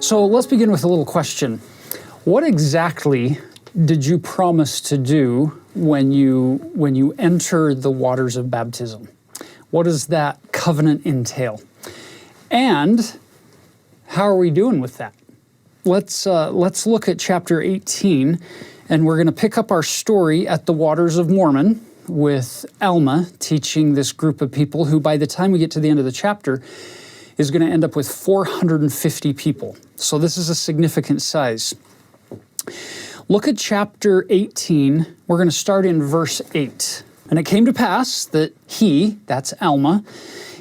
So let's begin with a little question. What exactly did you promise to do when you enter the waters of baptism? What does that covenant entail? And how are we doing with that? Let's look at chapter 18, and we're going to pick up our story at the Waters of Mormon with Alma teaching this group of people who, by the time we get to the end of the chapter, is going to end up with 450 people. So this is a significant size. Look at chapter 18. We're going to start in verse 8. And it came to pass that he, that's Alma,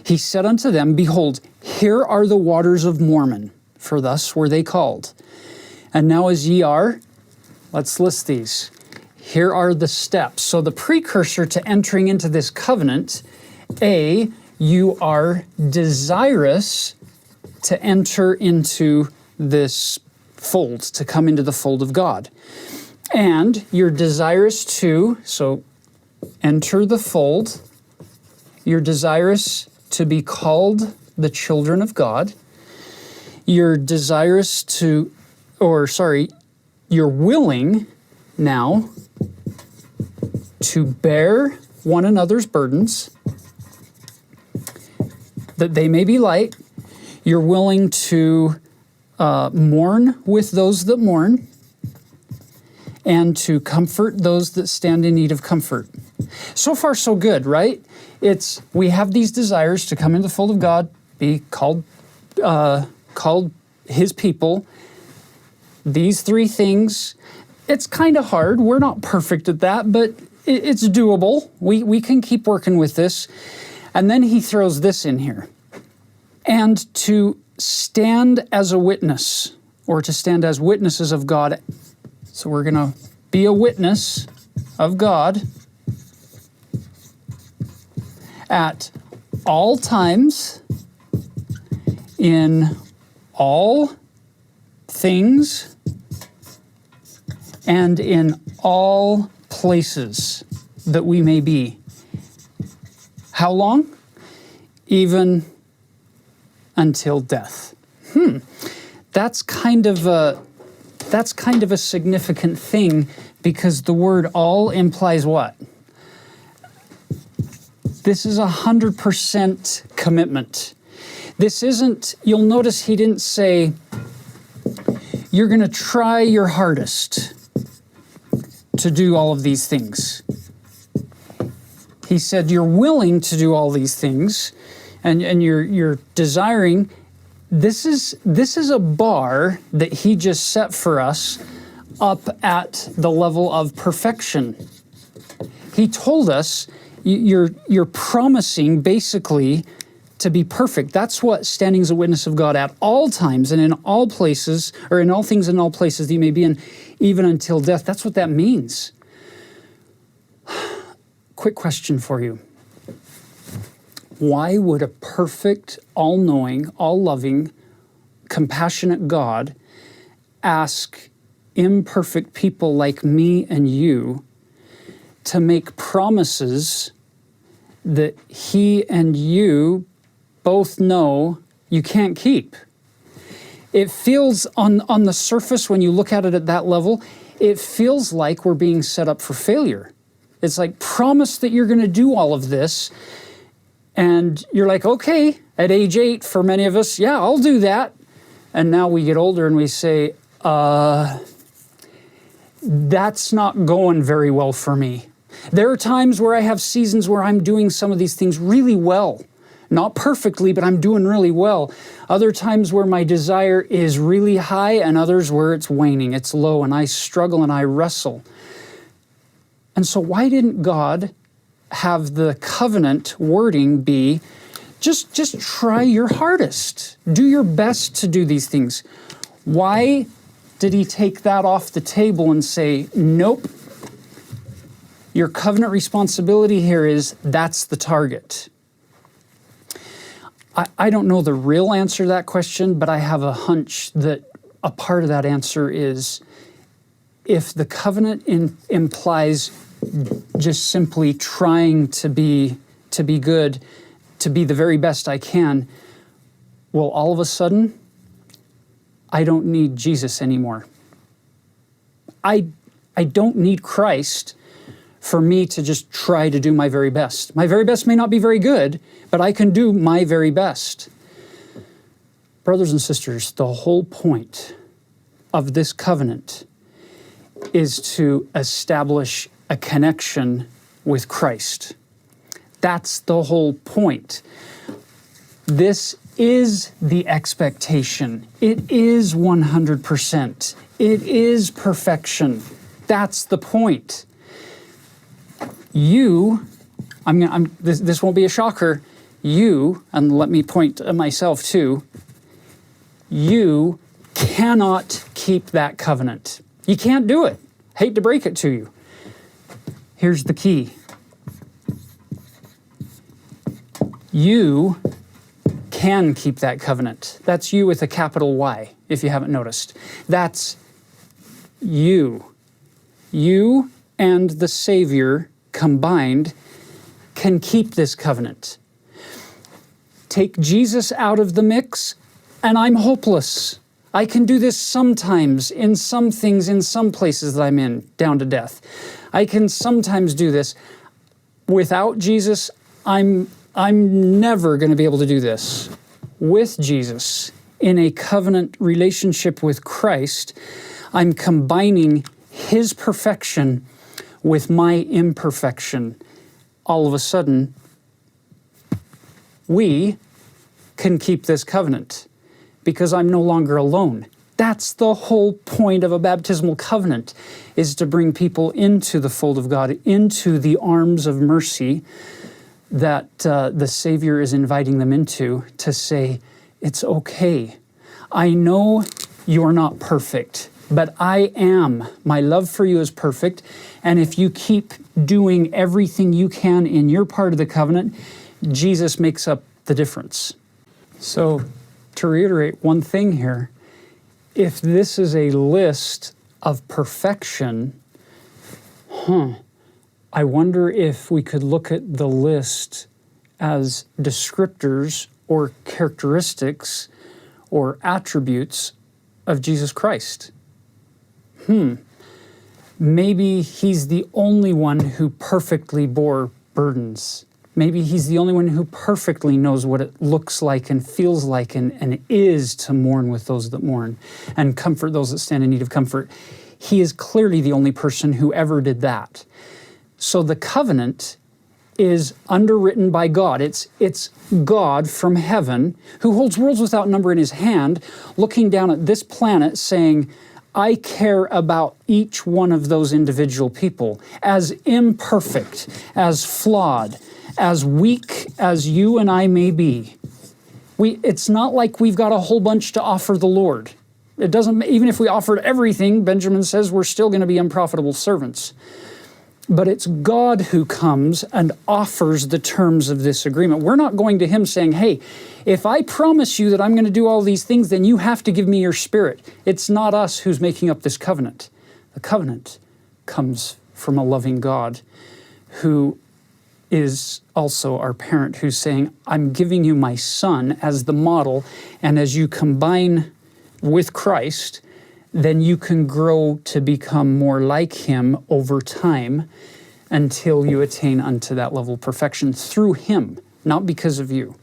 he said unto them, Behold, here are the waters of Mormon, for thus were they called. And now as ye are, let's list these. Here are the steps. So the precursor to entering into this covenant, A, you are desirous to enter into this fold, to come into the fold of God. And you're desirous to, so enter the fold. You're desirous to be called the children of God. You're desirous to, you're willing now to bear one another's burdens, that they may be light. You're willing to mourn with those that mourn, and to comfort those that stand in need of comfort. So far, so good, right? We have these desires to come into the fold of God, be called His people. These three things, it's kind of hard. We're not perfect at that, but it's doable. We can keep working with this. And then he throws this in here. And to stand as a witness, or to stand as witnesses of God. So we're going to be a witness of God at all times, in all things, and in all places that we may be. How long? Even until death. That's kind of a significant thing, because the word all implies what? This is 100% commitment. This isn't, you'll notice he didn't say, you're going to try your hardest to do all of these things. He said, you're willing to do all these things, and you're desiring. This is a bar that he just set for us up at the level of perfection. He told us you're promising basically to be perfect. That's what standing as a witness of God at all times and in all places, or in all things and all places that you may be in, even until death. That's what that means. Quick question for you. Why would a perfect, all-knowing, all-loving, compassionate God ask imperfect people like me and you to make promises that he and you both know you can't keep? It feels, on the surface, when you look at it at that level, it feels like we're being set up for failure. It's like, promise that you're going to do all of this. And you're like, okay, at age 8, for many of us, yeah, I'll do that. And now we get older and we say, that's not going very well for me. There are times where I have seasons where I'm doing some of these things really well. Not perfectly, but I'm doing really well. Other times where my desire is really high, and others where it's waning, it's low, and I struggle and I wrestle. And so why didn't God have the covenant wording be, just try your hardest. Do your best to do these things. Why did he take that off the table and say, nope, your covenant responsibility here is that's the target? I don't know the real answer to that question, but I have a hunch that a part of that answer is, if the covenant implies just simply trying to be good, to be the very best I can, well, all of a sudden, I don't need Jesus anymore. I don't need Christ for me to just try to do my very best. My very best may not be very good, but I can do my very best. Brothers and sisters, the whole point of this covenant is to establish a connection with Christ. That's the whole point. This is the expectation. It is 100%. It is perfection. That's the point. This won't be a shocker. You, and let me point at myself too, you cannot keep that covenant. You can't do it. Hate to break it to you. Here's the key. You can keep that covenant. That's you with a capital Y, if you haven't noticed. That's you. You and the Savior combined can keep this covenant. Take Jesus out of the mix, and I'm hopeless. I can do this sometimes in some things, in some places that I'm in, down to death. I can sometimes do this. Without Jesus, I'm never going to be able to do this. With Jesus, in a covenant relationship with Christ, I'm combining His perfection with my imperfection. All of a sudden, we can keep this covenant because I'm no longer alone. That's the whole point of a baptismal covenant, is to bring people into the fold of God, into the arms of mercy that the Savior is inviting them into, to say, it's okay. I know you're not perfect, but I am. My love for you is perfect. And if you keep doing everything you can in your part of the covenant, Jesus makes up the difference. So, to reiterate one thing here, if this is a list of perfection, I wonder if we could look at the list as descriptors or characteristics or attributes of Jesus Christ. Maybe He's the only one who perfectly bore burdens. Maybe He's the only one who perfectly knows what it looks like and feels like and is to mourn with those that mourn and comfort those that stand in need of comfort. He is clearly the only person who ever did that. So the covenant is underwritten by God. It's God from heaven who holds worlds without number in His hand, looking down at this planet saying, I care about each one of those individual people, as imperfect, as flawed, as weak as you and I may be. It's not like we've got a whole bunch to offer the Lord. It doesn't, even if we offered everything, Benjamin says we're still going to be unprofitable servants. But it's God who comes and offers the terms of this agreement. We're not going to Him saying, hey, if I promise you that I'm going to do all these things, then you have to give me your Spirit. It's not us who's making up this covenant. The covenant comes from a loving God who is also our parent, who's saying, I'm giving you my Son as the model, and as you combine with Christ, then you can grow to become more like Him over time until you attain unto that level of perfection through Him, not because of you.